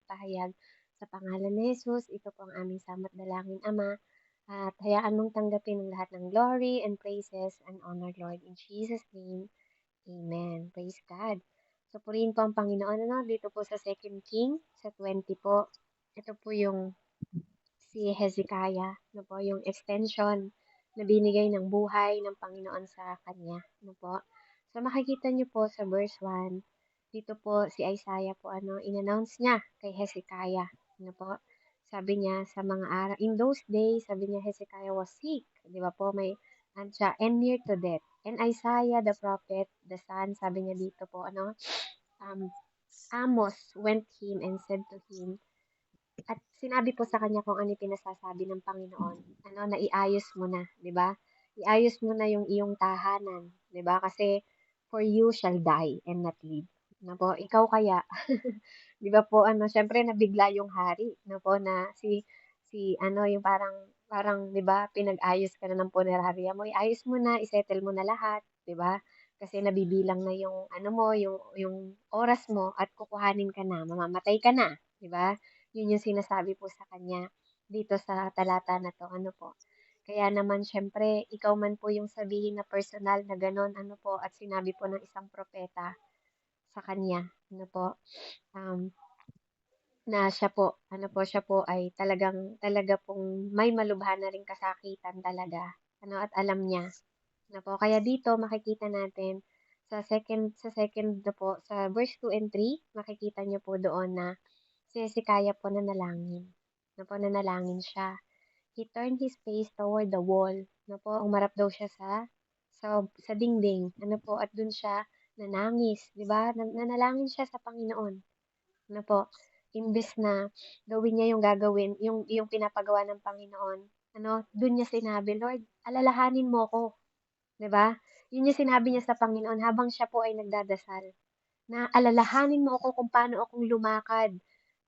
ipinapahayag sa pangalan ni Jesus. Ito po ang aming samot dalangin, Ama. At hayaan mong tanggapin ang lahat ng glory and praises and honor, Lord. In Jesus' name, Amen. Praise God. So, purihin po ang Panginoon, ano, dito po sa Second King, sa 20 po. Ito po yung si Hezekiah, no po, yung extension na binigay ng buhay ng Panginoon sa kanya, no po. So, makikita niyo po sa verse 1, dito po si Isaiah po, ano, in-announce niya kay Hezekiah, no po. Sabi niya sa mga araw, in those days, sabi niya, Hezekiah was sick, di ba po, may, siya, and near to death. And Isaiah the prophet, the son, sabi niya dito po, ano, um, Amos went him and said to him, at sinabi po sa kanya kung ano yung pinasasabi ng Panginoon. Ano, na iayos mo na, 'di ba? Iayos mo na yung iyong tahanan, 'di ba? Kasi for you shall die and not live. Na po, ikaw kaya, 'di ba po ano, syempre nabigla yung hari, na po na si ano yung parang 'di ba, pinag-ayos ka na ng punerarya mo, iayos mo na, isettle mo na lahat, 'di ba? Kasi nabibilang na yung ano mo, yung oras mo at kukuhanin ka na, mamamatay ka na, 'di ba? Yun yung sinasabi po sa kanya dito sa talata na 'to, ano po. Kaya naman siyempre ikaw man po yung sabihin na personal na gano'n, ano po, at sinabi po ng isang propeta sa kanya, ano po, um, na siya po ay talaga pong may malubha na ring kasakitan talaga, ano, at alam niya, ano po. Kaya dito makikita natin sa second na po, sa verse 2 and 3, makikita niyo po doon na si Hezekiah po nanalangin. Na po, nanalangin siya. He turned his face toward the wall. Na po, umarap daw siya sa dingding. Ano po, at dun siya nanangis, 'di ba? Nanalangin siya sa Panginoon. Ano po, imbes na gawin niya yung gagawin, yung pinapagawa ng Panginoon. Ano, dun niya sinabi, Lord, alalahanin mo ko, 'di ba? Yun yung sinabi niya sa Panginoon habang siya po ay nagdadasal, na alalahanin mo ako kung paano akong lumakad,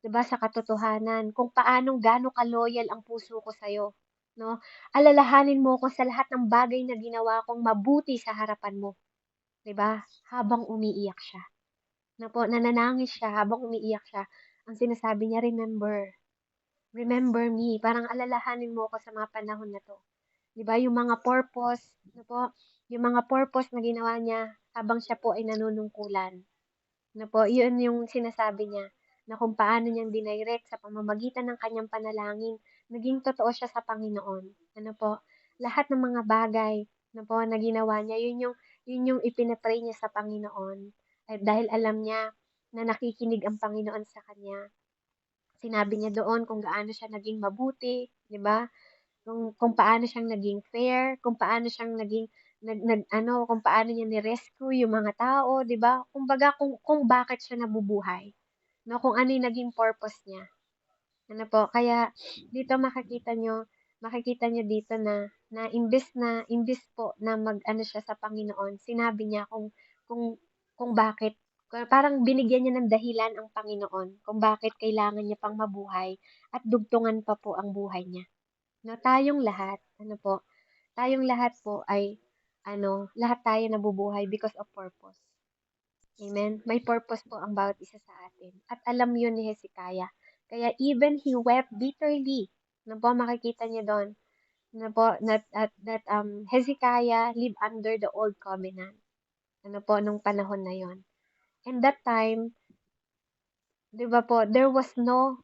'di ba, sa katotohanan, kung paanong gaano ka-loyal ang puso ko sa'yo, 'no? Alalahanin mo ako sa lahat ng bagay na ginawa kong mabuti sa harapan mo, 'di ba? Habang umiiyak siya, na po, nananangis siya habang umiiyak siya, ang sinasabi niya, "Remember, remember me." Parang alalahanin mo ako sa mga panahon na 'to, 'di ba, yung mga purpose, ano po, yung mga purpose na ginawa niya habang siya po ay nanunungkulan. Na po, yun yung sinasabi niya, na kung paano niyang dinirect sa pamamagitan ng kanyang panalangin, naging totoo siya sa Panginoon. Ano po, lahat ng mga bagay na po na ginawa niya, yun yung ipinapray niya sa Panginoon. At dahil alam niya na nakikinig ang Panginoon sa kanya, sinabi niya doon kung gaano siya naging mabuti, di ba? Kung paano siyang naging fair, kung paano siyang naging ano, kung paano niya ni-rescue yung mga tao, 'di ba? Kumbaga kung bakit siya nabubuhay, 'no? Kung ano yung naging purpose niya. Ano po, kaya dito makikita niyo dito na imbes po na mag-ano siya sa Panginoon, sinabi niya kung kung bakit, parang binigyan niya ng dahilan ang Panginoon kung bakit kailangan niya pang mabuhay at dugtungan pa po ang buhay niya. No, tayong lahat, ano po, tayong lahat po ay, ano, lahat tayo nabubuhay because of purpose. Amen? May purpose po ang bawat isa sa atin. At alam yun ni Hezekiah. Kaya even he wept bitterly. Ano po, makikita niyo doon. Ano po, Hezekiah lived under the old covenant. Ano po, nung panahon na yon. And that time, 'di ba po, there was not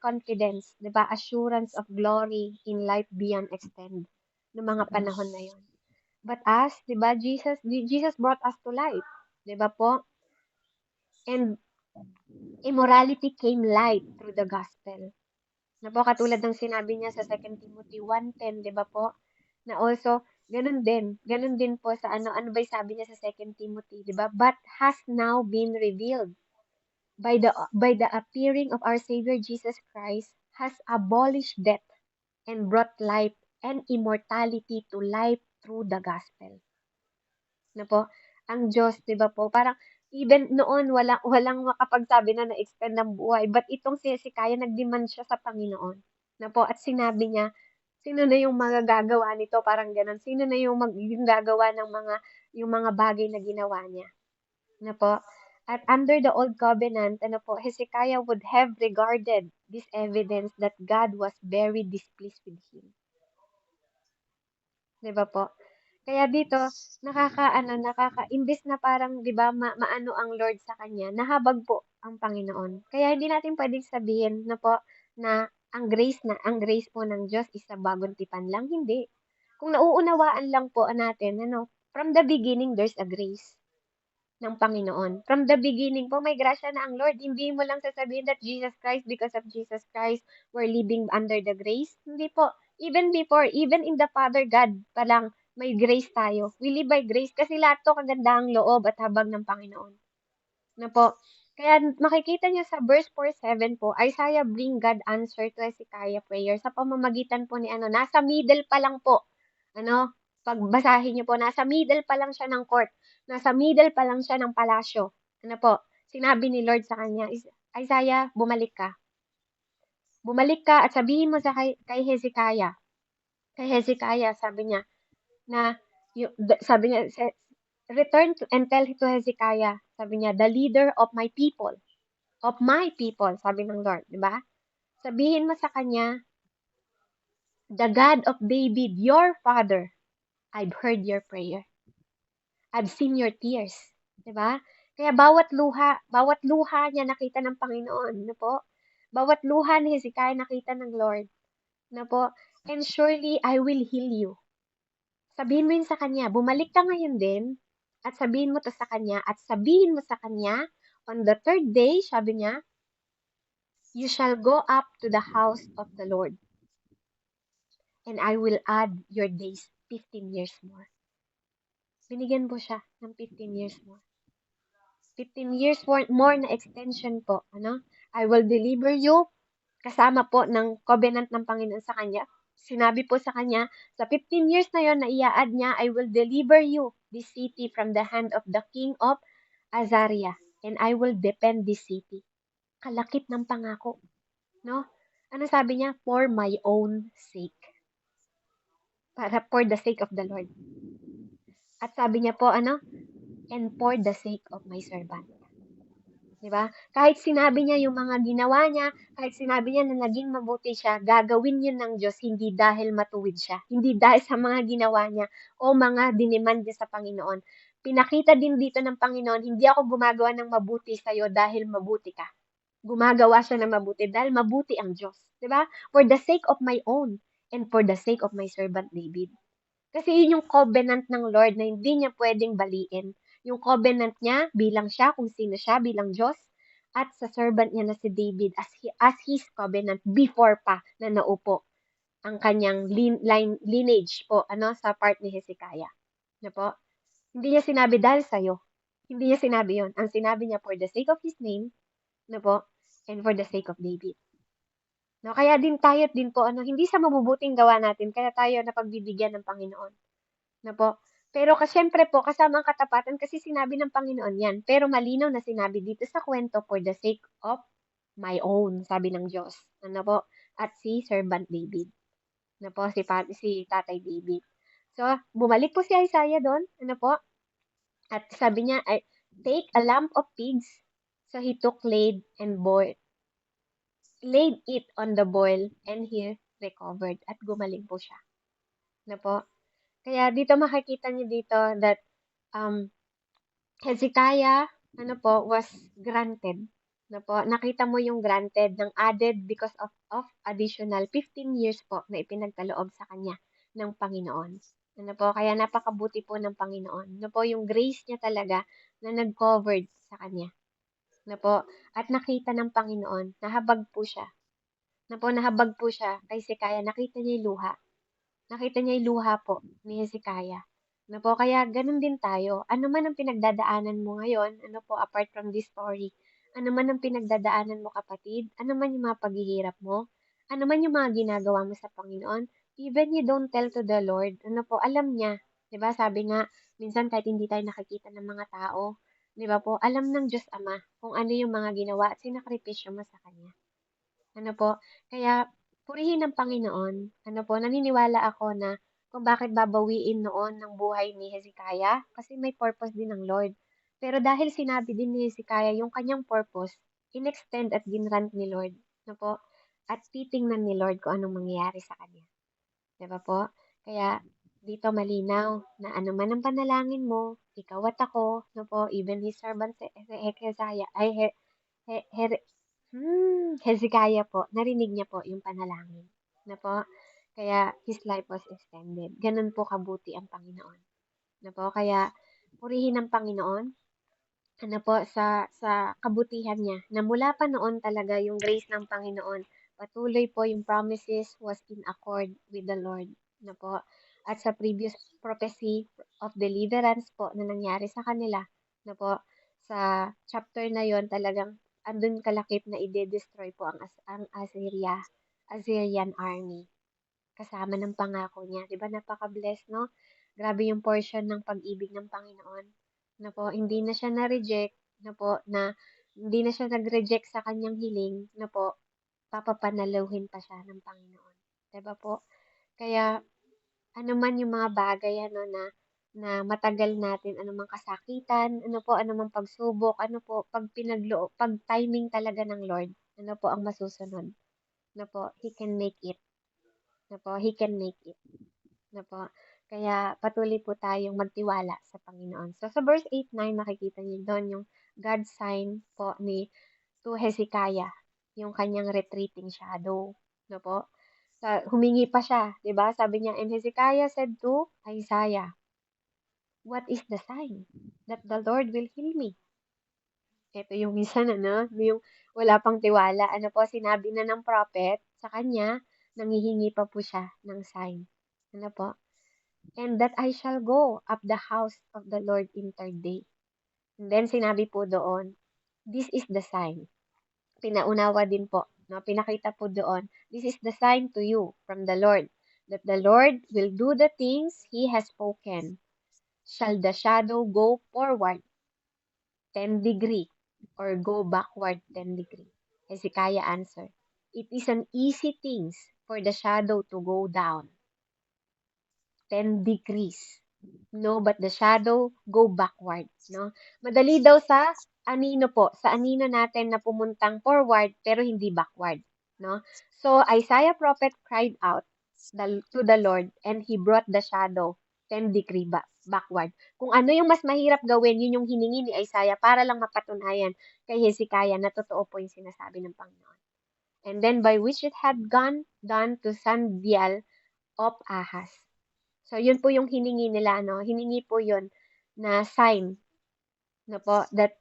confidence, 'di ba, assurance of glory in life beyond extend ng mga panahon na yon. But us, 'di ba, Jesus brought us to life, 'di ba po? And immorality came light through the gospel. Na po, katulad ng sinabi niya sa 2 Timothy 1:10, 'di ba po? Na also, ganun din po sa ano ba 'yung sabi niya sa 2 Timothy, 'di ba? But has now been revealed by the appearing of our Savior Jesus Christ, has abolished death and brought life and immortality to life through the gospel. Na po, ang Diyos, 'di ba po, parang even noon walang makapagsabi na na-extend ang buhay, but itong si Hezekiah nag-demand siya sa Panginoon. Na po, at sinabi niya, sino na yung magagagawa nito, parang gano'n. Sino na yung gagawa ng yung mga bagay na ginawa niya. Na po. At under the old covenant, ano po, Hezekiah would have regarded this evidence that God was very displeased with him. 'Di ba po? Kaya dito, imbes na parang, 'di ba, maano ang Lord sa kanya, nahabag po ang Panginoon. Kaya hindi natin pwedeng sabihin na po na ang grace po ng Diyos is sa bagong tipan lang, hindi. Kung nauunawaan lang po natin, from the beginning, there's a grace ng Panginoon. From the beginning po, may grasya na ang Lord. Hindi mo lang sasabihin that Jesus Christ, because of Jesus Christ, we're living under the grace. Hindi po. Even before, even in the Father God pa lang, may grace tayo. We live by grace kasi lahat to kagandahang loob at habag ng Panginoon. Na po. Kaya makikita niyo sa verse 4:7 po, Isaiah bring God answer to Hezekiah prayer sa pamamagitan po ni nasa middle pa lang po. Pagbasahin niyo po, nasa middle pa lang siya ng court. Nasa middle pa lang siya ng palasyo. Sinabi ni Lord sa kanya, Isaiah, bumalik ka. Bumalik ka at sabihin mo kay Hezekiah. Kay Hezekiah, sabi niya, return and tell to Hezekiah, sabi niya, the leader of my people, sabi ng Lord, di ba? Sabihin mo sa kanya, the God of David, your father, I've heard your prayer. I've seen your tears. Di ba? Kaya bawat luha niya nakita ng Panginoon, no po? Bawat luha ni Hezekiah nakita ng Lord, no po? And surely I will heal you. Sabihin mo yun sa kanya, bumalik ka ngayon din, at sabihin mo to sa kanya, at sabihin mo sa kanya, on the third day, sabi niya, you shall go up to the house of the Lord, and I will add your days 15 years more. Binigyan po siya ng 15 years more. 15 years more na extension po, I will deliver you, kasama po ng covenant ng Panginoon sa kanya. Sinabi po sa kanya, sa 15 years na yon na i-add niya, I will deliver you this city from the hand of the king of Azariah, and I will defend this city. Kalakip ng pangako, no? Ano sabi niya? For my own sake. For the sake of the Lord. At sabi niya po, and for the sake of my servant. Diba? Kahit sinabi niya yung mga ginawa niya, kahit sinabi niya na naging mabuti siya, gagawin yun ng Diyos hindi dahil matuwid siya, hindi dahil sa mga ginawa niya o mga dinemand niya sa Panginoon. Pinakita din dito ng Panginoon, hindi ako gumagawa ng mabuti sa'yo dahil mabuti ka. Gumagawa siya ng mabuti dahil mabuti ang Diyos. Diba? For the sake of my own and for the sake of my servant David. Kasi yun yung covenant ng Lord na hindi niya pwedeng baliin. Yung covenant niya bilang siya, kung sino siya bilang Diyos, at sa servant niya na si David as his covenant before pa na naupo ang kanyang lineage po sa part ni Hezekiah. Na po? Hindi niya sinabi dahil sa'yo. Hindi niya sinabi yon. Ang sinabi niya for the sake of his name, na po, and for the sake of David. No, kaya din tayo din po hindi sa mabubuting gawa natin kaya tayo napagbibigyan ng Panginoon. Na po. Pero syempre po, kasama ang katapatan kasi sinabi ng Panginoon yan. Pero malinaw na sinabi dito sa kwento for the sake of my own, sabi ng Diyos. Ano po? At si Servant David. Ano po? Si Tatay David. So, bumalik po si Isaiah doon. Ano po? At sabi niya, take a lump of pigs. So, he took laid it on the boil and he recovered. At gumaling po siya. Ano po? Kaya dito makikita niyo dito that Hezekiah was granted. Nakita mo yung granted ng added because of additional 15 years po na ipinagkaloob sa kanya ng Panginoon. Kaya napakabuti po ng Panginoon. Yung grace niya talaga na nag-covered sa kanya. At nakita ng Panginoon, nahabag po siya. Nahabag po siya kay Hezekiah, nakita niya yung luha. Nakita niya yung luha po ni Hezekiah. Kaya ganun din tayo. Ano man ang pinagdadaanan mo ngayon, apart from this story, ano man ang pinagdadaanan mo kapatid, ano man yung mga paghihirap mo, ano man yung mga ginagawa mo sa Panginoon, even you don't tell to the Lord, alam niya. Diba? Sabi nga, minsan kahit hindi tayo nakikita ng mga tao, diba po, alam ng Diyos Ama kung ano yung mga ginawa at sinakripisyo mo sa Kanya. Kaya purihin ng Panginoon. Naniniwala ako na kung bakit babawiin noon ng buhay ni Hezekiah, kasi may purpose din ng Lord. Pero dahil sinabi din ni Hezekiah yung kanyang purpose, inextend at ginrant ni Lord, no po? At titingnan ni Lord kung anong mangyayari sa kanya. 'Di ba po? Kaya dito malinaw na ano man ang panalangin mo, ikaw at ako, no po, even his servant Hezekiah, He, Here, Hezekiah po, narinig niya po yung panalangin. Na po? Kaya his life was extended. Ganun po kabuti ang Panginoon. Na po? Kaya purihin ang Panginoon ano po, sa kabutihan niya, na mula pa noon talaga yung grace ng Panginoon, patuloy po yung promises was in accord with the Lord, na po. At sa previous prophecy of deliverance po na nangyari sa kanila, na po, sa chapter na yon talagang andun kalakip na ide-destroy po ang Assyrian army kasama ng pangako niya. 'Di ba napaka-bless, no? Grabe yung portion ng pag-ibig ng Panginoon. Na po, hindi na siya na-reject, na po, na hindi na siya nag-reject sa kanyang hiling, na po, papapanaluhin pa siya ng Panginoon. 'Di ba po? Kaya, ano man yung mga bagay, ano, na matagal natin, ano mang kasakitan, ano po, ano mang pagsubok, ano po, pag timing talaga ng Lord, ano po ang masusunod, na po, He can make it, na po, He can make it. Na po. Kaya patuloy po tayong magtiwala sa Panginoon. So sa verse 8-9 makikita niyo doon yung God's sign po ni to Hezekiah, yung kanyang retreating shadow. No po? Humingi pa siya, 'di ba? Sabi niya, and Hezekiah said to Isaiah, what is the sign that the Lord will heal me? Ito yung minsan ano, yung wala pang tiwala. Ano po, sinabi na ng prophet sa kanya, nanghihingi pa po siya ng sign. Ano po? And that I shall go up the house of the Lord in third day. And then sinabi po doon, this is the sign. Pinaunawa din po, no? Pinakita po doon, this is the sign to you from the Lord, that the Lord will do the things He has spoken. Shall the shadow go forward 10 degree or go backward 10 degree? Hezekiah answered, it is an easy thing for the shadow to go down 10 degrees. No, but the shadow go backward, no? Madali daw sa anino po, sa anino natin na pumuntang forward pero hindi backward, no? So Isaiah prophet cried out to the Lord and he brought the shadow 10 degree backward. Kung ano yung mas mahirap gawin, yun yung hiningi ni Isaiah para lang mapatunayan kay Hezekiah na totoo po yung sinasabi ng Panginoon. And then by which it had gone down to Sandial of Ahaz. So, yun po yung hiningi nila, no? Hiningi po yun na sign, no po, that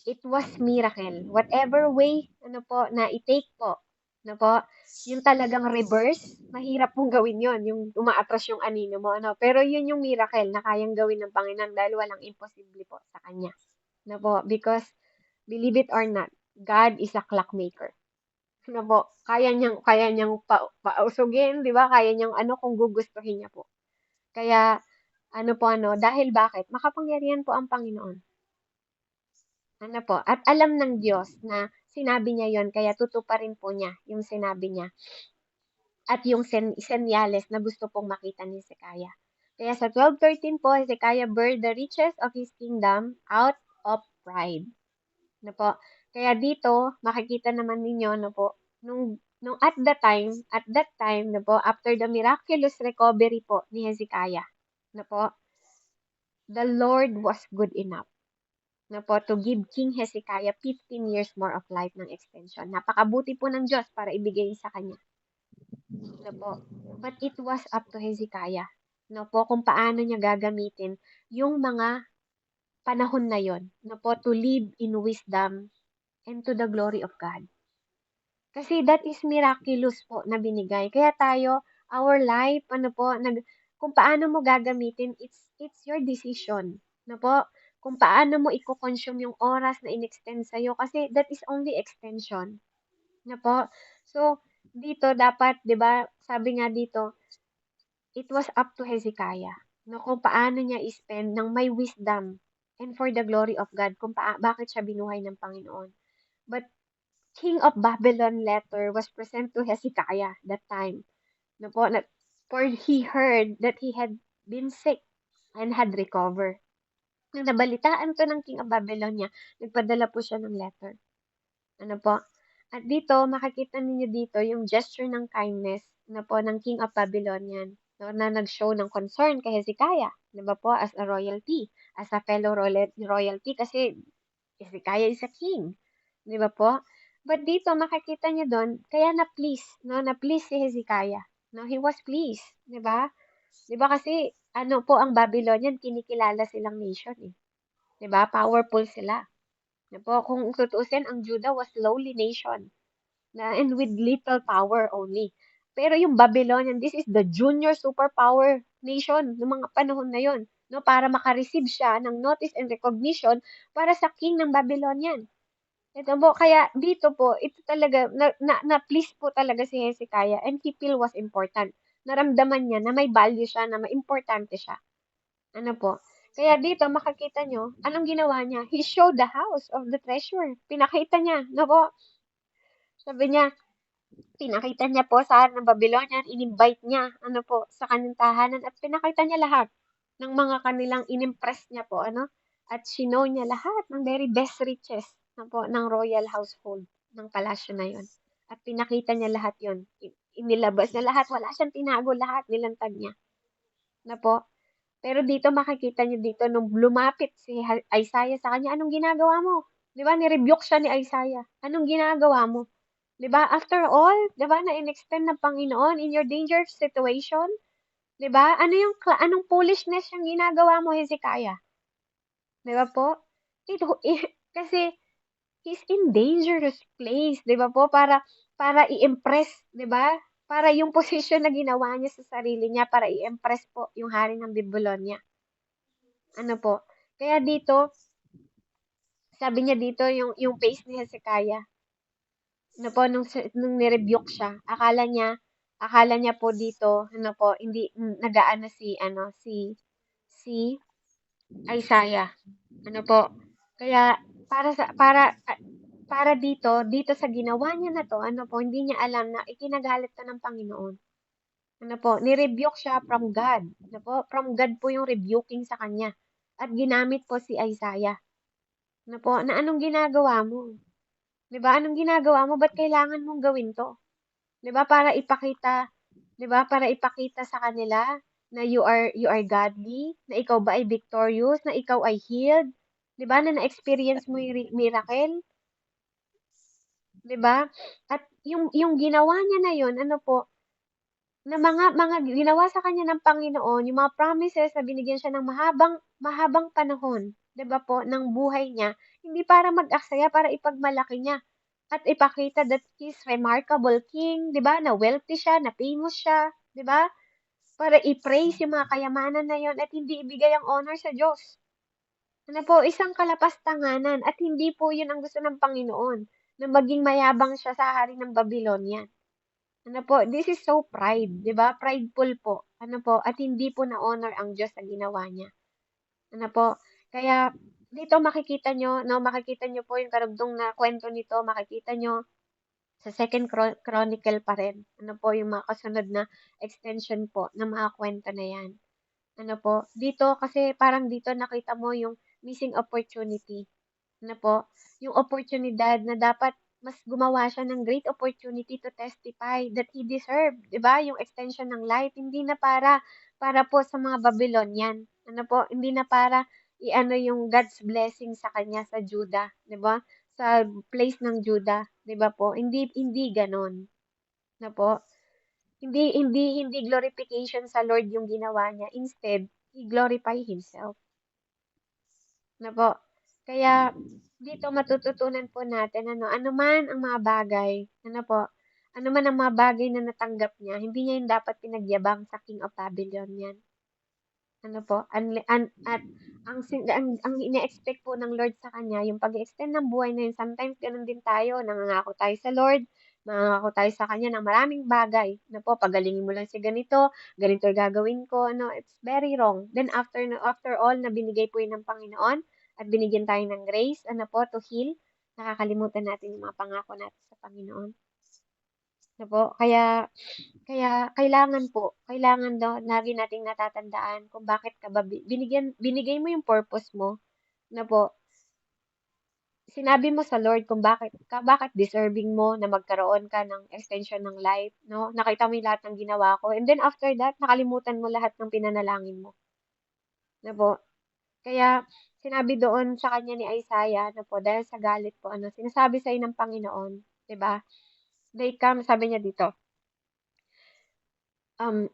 it was miracle. Whatever way, ano po, na i-take po, no po, yung talagang reverse, mahirap pong gawin yun, yung umaatras yung anino mo, ano. Pero yun yung miracle na kayang gawin ng Panginoon dahil walang imposible po sa Kanya. No po, because, believe it or not, God is a clockmaker. No po, kaya niyang pausugin, di ba? Kaya niyang ano kung gugustuhin niya po. Kaya ano po ano, dahil bakit? Makapangyarihan po ang Panginoon. Ano po, at alam ng Diyos na sinabi niya yon kaya tutuparin po niya yung sinabi niya at yung senyales na gusto pong makita ni Hezekiah. Kaya sa 12:13 po, Hezekiah burned the riches of his kingdom out of pride. No po. Kaya dito, makikita naman ninyo, no po, nung at that time, no po, after the miraculous recovery po ni Hezekiah, no po, the Lord was good enough na po to give King Hezekiah 15 years more of life ng extension. Napakabuti po ng Diyos para ibigay sa kanya. Na po. But it was up to Hezekiah. No po, kung paano niya gagamitin yung mga panahon na yon, no po, to live in wisdom and to the glory of God. Kasi that is miraculous po na binigay. Kaya tayo, our life, ano po, kung paano mo gagamitin, it's your decision. No po? Kung paano mo i-consume yung oras na in-extend sa'yo. Kasi that is only extension. No po? So, dito dapat, di ba, sabi nga dito, it was up to Hezekiah. No, kung paano niya i-spend ng may wisdom and for the glory of God, kung bakit siya binuhay ng Panginoon. But King of Babylon letter was present to Hezekiah that time. No po, for he heard that he had been sick and had recovered. Nang nabalitaan 'to ng King of Babylonia, nagpadala po siya ng letter. Ano po? At dito makikita ninyo dito yung gesture ng kindness na po ng King of Babylonian, 'no, na nag-show ng concern kay Hezekiah, 'di ba po, as a royalty, as a fellow royalty kasi Hezekiah is a king, 'di ba po? But dito makikita niyo dun, kaya na-please, 'no, na-please si Hezekiah, 'no, he was pleased, 'di ba? 'Di ba kasi ano po ang Babylonian, kinikilala silang nation, eh, 'di ba? Powerful sila. 'Di ba, kung tutuusin ang Judah was lowly nation na and with little power only. Pero yung Babylonian, this is the junior superpower nation noong mga panahon na yon, no, para makareceive siya ng notice and recognition para sa king ng Babylonian. Ito po, kaya dito po, ito talaga, na please po talaga si Hezekiah and he feel was important. Naramdaman niya na may value siya, na may importante siya. Ano po? Kaya dito makikita nyo, anong ginawa niya? He showed the house of the treasure. Pinakita niya, no po? Sabi niya, pinakita niya po sa harap ng Babylonian, in-invite niya, ano po, sa kanyang tahanan at pinakita niya lahat ng mga kanilang inimpress niya po, ano? At sinow niya lahat ng very best riches na po, ng royal household ng palasyo na yon. At pinakita niya lahat yon. Inilabas niya lahat, wala siyang tinago, lahat nilantad niya. Na po, pero dito makikita niyo dito nung lumapit si Isaiah sa kanya, anong ginagawa mo? 'Di ba ni-rebuke siya ni Isaiah. Anong ginagawa mo? 'Di ba? After all, 'di ba na in-extend ng Panginoon in your dangerous situation, 'di ba? Anong foolishness yung ginagawa mo, Hezekiah? 'Di ba po? Ito, kasi he's in dangerous place, 'di ba po? Para i-impress, 'di ba? Para yung posisyon na ginawa niya sa sarili niya para i-impress po yung hari ng Babylonia. Ano po? Kaya dito, sabi niya dito yung face ni Hezekiah, ano po nung ni-rebuke siya, akala niya po dito, ano po, hindi nagaano si Isaiah. Ano po? Kaya para dito sa ginawa niya na to, ano po, hindi niya alam na ikinagalit to ng Panginoon. Ano po, ni-rebuke siya from God. Ano po, from God po yung rebuking sa kanya. At ginamit po si Isaiah. Ano po, na anong ginagawa mo? 'Di ba? Anong ginagawa mo? Ba't kailangan mong gawin 'to? 'Di ba? Para ipakita, 'di ba? Para ipakita sa kanila na you are godly, na ikaw ba ay victorious, na ikaw ay healed, 'di ba? Na na-experience mo yung miracle, 'di ba? At yung ginawa niya na yon, ano po, na mga ginawa sa kanya ng Panginoon, yung mga promises na binigyan siya ng mahabang mahabang panahon, 'di ba po, ng buhay niya, hindi para mag-aksaya, para ipagmalaki niya at ipakita that he's remarkable king, 'di ba, na wealthy siya, na famous siya, 'di ba? Para i-praise yung mga kayamanan na yon at hindi ibigay ang honor sa Diyos. Ano po, isang kalapastanganan at hindi po yun ang gusto ng Panginoon, na maging mayabang siya sa hari ng Babylonia. Ano po, this is so pride, 'di ba? Prideful po. Ano po, at hindi po na-honor ang Diyos sa ginawa niya. Ano po, kaya dito makikita nyo, no, makikita nyo po yung karugtong na kwento nito, makikita nyo sa Second Chronicle pa rin. Ano po, yung mga kasunod na extension po ng mga kwento na yan. Ano po, dito kasi parang dito nakita mo yung missing opportunity, ano po, yung oportunidad na dapat mas gumawa siya ng great opportunity to testify that he deserved, 'di ba? Yung extension ng life, hindi na para po sa mga Babylonian. Ano po, hindi na para iano yung God's blessing sa kanya sa Judah, 'di ba? Sa place ng Judah, 'di ba po? Hindi hindi ganoon, na po. Hindi glorification sa Lord yung ginawa niya. Instead, he glorify himself. Na po. Kaya dito matututunan po natin ano man ang mga bagay, ano po, ano man ang mga bagay na natanggap niya, hindi niya yun dapat pinagyabang sa King of Babylon yan. Ano po, at ang ine-expect po ng Lord sa kanya, yung pag-extend ng buhay na yun, sometimes ganun din tayo, nangangako tayo sa Lord, nangangako tayo sa kanya ng maraming bagay. Ano po, pagalingin mo lang si ganito yung gagawin ko, ano, it's very wrong. Then after all na binigay po yun ng Panginoon, at binigyan tayo ng grace, ano po, to heal, nakakalimutan natin yung mga pangako natin sa Panginoon. Ano po, kaya kailangan daw lagi nating natatandaan kung bakit ka ba binigay mo yung purpose mo, na po, sinabi mo sa Lord kung bakit deserving mo na magkaroon ka ng extension ng life, no? Nakita mo yung lahat ng ginawa ko. And then after that, nakalimutan mo lahat ng pinanalangin mo, na po. Kaya sinabi doon sa kanya ni Isaiah na po, dahil sa galit po, ano, sinasabi sa'yo ng Panginoon, 'di ba? They come, sabi niya dito, um,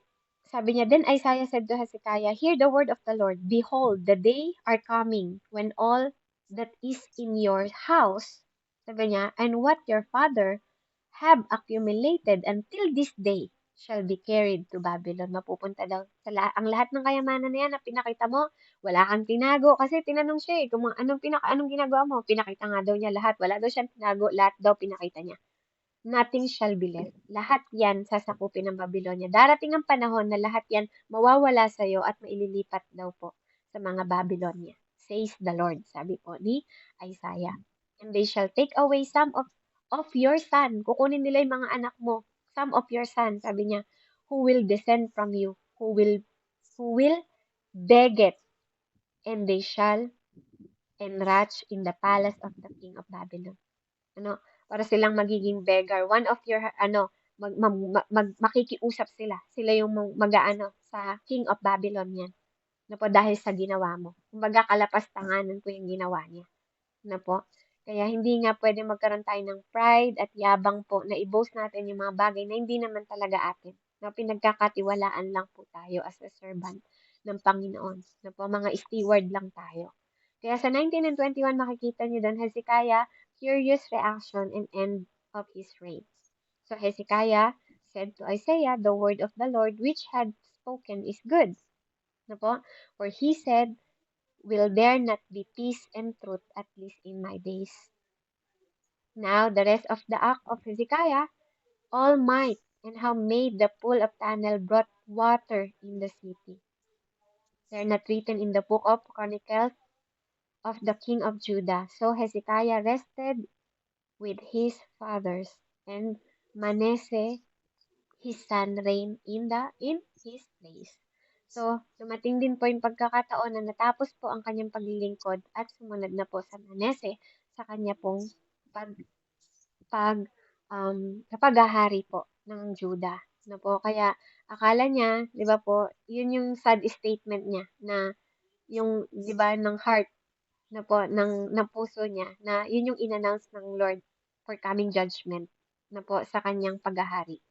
sabi niya, then Isaiah said to Hezekiah, hear the word of the Lord. Behold, the day are coming when all that is in your house, sabi niya, and what your father have accumulated until this day shall be carried to Babylon. Mapupunta daw sa ang lahat ng kayamanan na yan na pinakita mo, wala kang tinago. Kasi tinanong siya eh, kung anong ginagawa mo? Pinakita nga daw niya lahat. Wala daw siyang tinago, lahat daw pinakita niya. Nothing shall be left. Lahat yan sasakupin ng Babylonia. Darating ang panahon na lahat yan mawawala sa iyo at maililipat daw po sa mga Babylonia. Says the Lord, sabi po ni Isaiah. And they shall take away some of your son. Kukunin nila yung mga anak mo. Some of your son, sabi niya, who will descend from you, who will beg it, and they shall enrich in the palace of the king of Babylon. Ano, para silang magiging beggar. One of your, ano, makikiusap sila. Sila yung mag-aano sa King of Babylon yan. Na po, dahil sa ginawa mo. Kumbaga, kalapastanganan po yung ginawa niya. Na po. Kaya hindi nga pwede magkaroon tayo ng pride at yabang po na i-boast natin yung mga bagay na hindi naman talaga atin. Na pinagkakatiwalaan lang po tayo as a servant ng Panginoon. Na po, mga steward lang tayo. Kaya sa 19 and 21, makikita niyo doon, Hezekiah, curious reaction and end of his reign. So Hezekiah said to Isaiah, the word of the Lord which had spoken is good. Na po? For he said, will there not be peace and truth at least in my days? Now the rest of the act of Hezekiah, all might, and how made the pool of tunnel brought water in the city. They are not written in the book of Chronicles of the king of Judah. So Hezekiah rested with his fathers, and Manasseh his son reigned in his place. So, dumating din po yung pagkakataon na natapos po ang kanyang paglilingkod at sumunod na po sa Manasseh sa kanya pong pag, sa paghahari po ng Judah. Na po, kaya akala niya, 'di ba po, yun yung sad statement niya na yung 'di ba ng heart na po ng puso niya na yun yung inannounce ng Lord for coming judgment na po sa kanyang paghahari.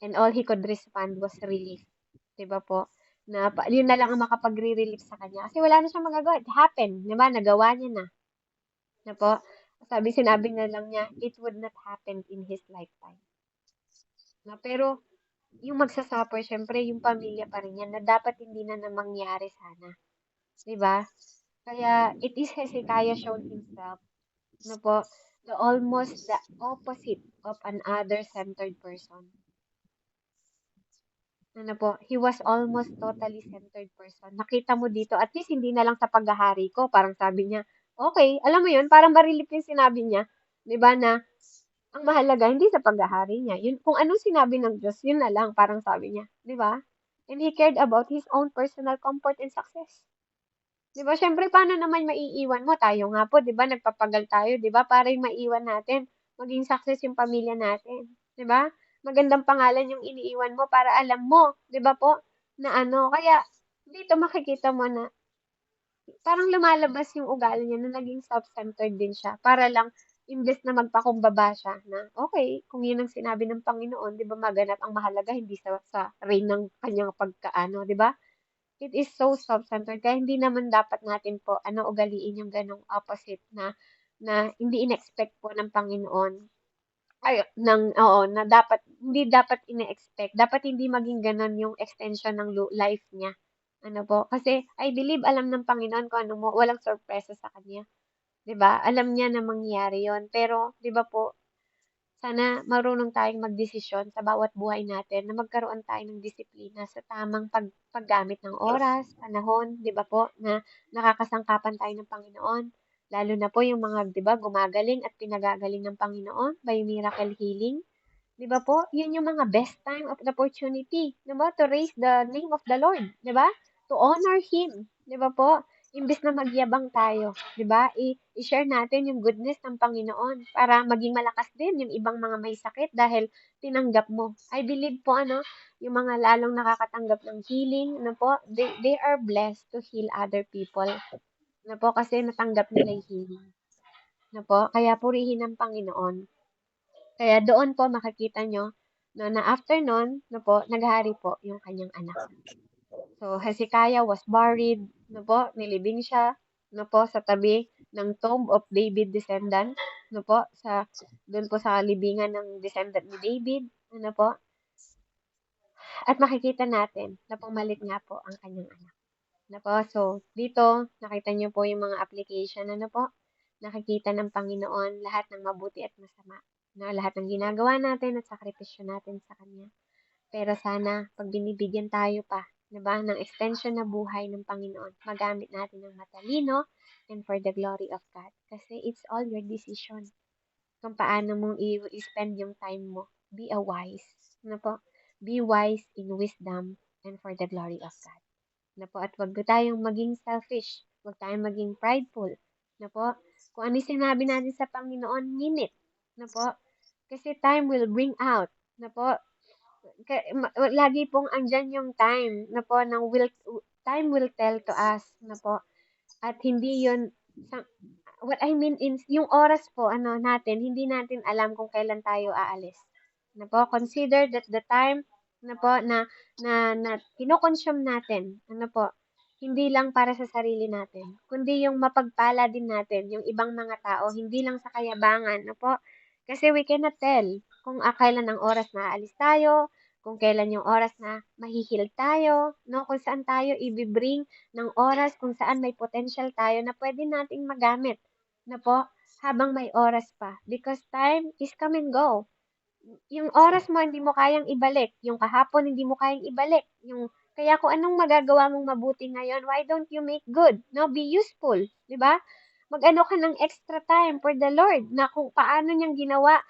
And all he could respond was relief. 'Di ba po? Na yun na lang ang makapagre-relief sa kanya. Kasi wala na siyang magagawa. It happened. 'Di ba? Nagawa niya na. Na po? Sinabi na lang niya, it would not happen in his lifetime. Na, pero, yung magsasuffer, syempre, yung pamilya pa rin yan na dapat hindi na mangyari sana. 'Di ba? Kaya, it is Hezekiah shown himself na po, almost the opposite of an other-centered person. Ano po, he was almost totally centered person. Nakita mo dito, at least hindi na lang sa paghahari ko. Parang sabi niya, okay, alam mo yun, parang marilip yung sinabi niya. 'Di ba na, ang mahalaga, hindi sa paghahari niya. Yun, kung anong sinabi ng Diyos, yun na lang, parang sabi niya. 'Di ba? And he cared about his own personal comfort and success. 'Di ba? Siyempre, paano naman maiiwan mo? Tayo nga po, 'di ba? Nagpapagal tayo, 'di ba? Para yung maiwan natin, maging success yung pamilya natin, 'di ba? Magandang pangalan yung iniiwan mo para alam mo, 'di ba po? Na ano, kaya dito makikita mo na parang lumalabas yung ugali niya na naging self-centered din siya para lang imbes na magpakumbaba siya na okay, kung yun ang sinabi ng Panginoon, 'di ba maganap ang mahalaga hindi sa reign ng kanyang pagkaano, 'di ba? It is so self-centered kaya hindi naman dapat natin po ugaliin yung ganong opposite na hindi in-expect po ng Panginoon. Ay, oo, na dapat, hindi dapat ine-expect. Dapat hindi maging ganon yung extension ng life niya. Ano po? Kasi I believe alam ng Panginoon kung ano mo, walang sorpresa sa kanya. 'Di ba? Alam niya na mangyayari yon. Pero, 'di ba po, sana marunong tayong magdesisyon sa bawat buhay natin na magkaroon tayo ng disiplina sa tamang paggamit ng oras, panahon, 'di ba po, na nakakasangkapan tayo ng Panginoon. Lalo na po yung mga, 'di ba, gumagaling at pinagagaling ng Panginoon by miracle healing. 'Di ba po? Yun yung mga best time of the opportunity, 'di ba? To raise the name of the Lord, 'di ba? To honor Him, 'di ba po? Imbes na magyabang tayo, 'di ba? I-share natin yung goodness ng Panginoon para maging malakas din yung ibang mga may sakit dahil tinanggap mo. I believe po yung mga lalong nakakatanggap ng healing, po, they are blessed to heal other people. Po, kasi natanggap nila yung healing. Po, kaya purihin ang Panginoon. Kaya doon po makikita nyo na after nun, po, naghari po yung kanyang anak. So, Hezekiah was buried, po, nilibing siya, po, sa tabi ng tomb of David descendant, po, doon po sa libingan ng descendant ni David, po. At makikita natin na pumalit nga po ang kanyang anak. Po, so, dito, nakita niyo po yung mga application, po, nakikita ng Panginoon lahat ng mabuti at masama, na lahat ng ginagawa natin at sakripisyo natin sa Kanya. Pero sana, pag binibigyan tayo pa, ng extension na buhay ng Panginoon, magamit natin ng matalino and for the glory of God. Kasi it's all your decision kung paano mong i-spend yung time mo. Be a wise. Po? Be wise in wisdom and for the glory of God. Po? At wag tayong maging selfish. Wag tayong maging prideful. Po? Kung ano sinabi natin sa Panginoon, mean it. Po? Kasi time will bring out. Po? Lagi pong andyan yung time po time will tell to us po, at hindi yun what I mean is yung oras po natin hindi natin alam kung kailan tayo aalis po. Consider that the time po na kino-consume natin po, hindi lang para sa sarili natin kundi yung mapagpala din natin yung ibang mga tao, hindi lang sa kayabangan po, kasi we cannot tell kung kailan ang oras na aalis tayo, kung kailan yung oras na mahihil tayo, kung saan tayo ibibring ng oras, kung saan may potential tayo na pwede nating magamit po habang may oras pa. Because time is come and go. Yung oras mo hindi mo kayang ibalik, yung kahapon hindi mo kayang ibalik, kaya kung anong magagawa mong mabuti ngayon, why don't you make good? Be useful, 'di ba? Mag-ano ka ng extra time for the Lord na kung paano niyang ginawa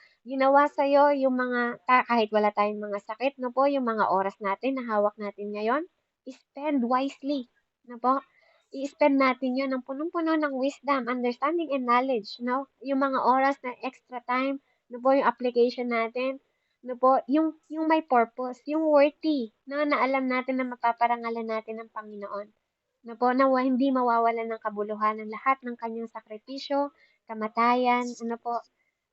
sa yung mga kahit wala tayong mga sakit, po, yung mga oras natin na hawak natin ngayon, spend wisely, po. I-spend natin 'yon ng punong-puno ng wisdom, understanding and knowledge, yung mga oras na extra time, po, yung application natin, po, yung may purpose, yung worthy, na alam natin na mapaparangalan natin ng Panginoon. Po, na hindi mawawalan ng kabuluhan ng lahat ng kanyang sakripisyo, kamatayan, po,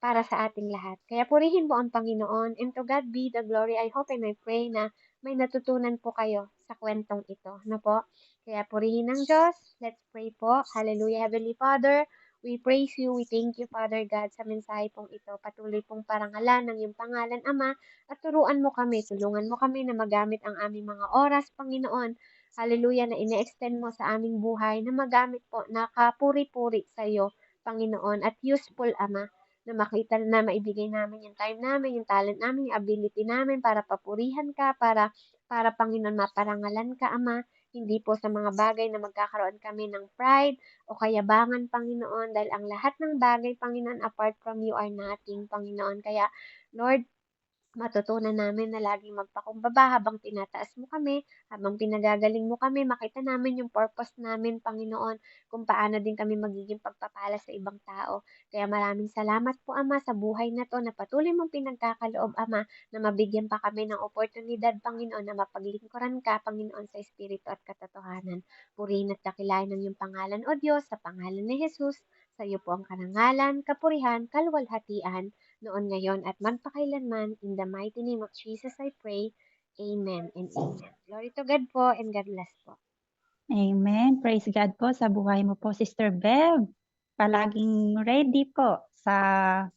para sa ating lahat. Kaya purihin po ang Panginoon, and to God be the glory. I hope and I pray na may natutunan po kayo sa kwentong ito, po. Kaya purihin ng Diyos. Let's pray po. Hallelujah, Heavenly Father. We praise you, we thank you, Father God, sa mensahe pong ito. Patuloy pong parangalan ng iyong pangalan, Ama, at turuan mo kami, tulungan mo kami na magamit ang aming mga oras, Panginoon. Hallelujah, na ine-extend mo sa aming buhay, na magamit po, na kapuri-puri sa iyo, Panginoon, at useful, Ama, na makita na maibigay namin yung time namin, yung talent namin, yung ability namin para papurihan ka, para Panginoon, maparangalan ka, Ama, hindi po sa mga bagay na magkakaroon kami ng pride o kayabangan, Panginoon, dahil ang lahat ng bagay, Panginoon, apart from you are nothing, Panginoon. Kaya, Lord, matutunan namin na laging magpakumbaba habang tinataas mo kami, habang pinagagaling mo kami, makita namin yung purpose namin, Panginoon, kung paano din kami magiging pagpapala sa ibang tao. Kaya maraming salamat po, Ama, sa buhay na to na patuloy mong pinagkakaloob, Ama, na mabigyan pa kami ng oportunidad, Panginoon, na mapaglingkuran ka, Panginoon, sa Espiritu at katotohanan. Purihin at dakilain ng iyong pangalan, O Diyos, sa pangalan ni Jesus. Sa iyo po ang karangalan, kapurihan, kaluwalhatian, noon, ngayon, at magpakailanman. In the mighty name of Jesus, I pray. Amen and amen. Glory to God po, and God bless po. Amen. Praise God po sa buhay mo po, Sister Bev. Palaging ready po sa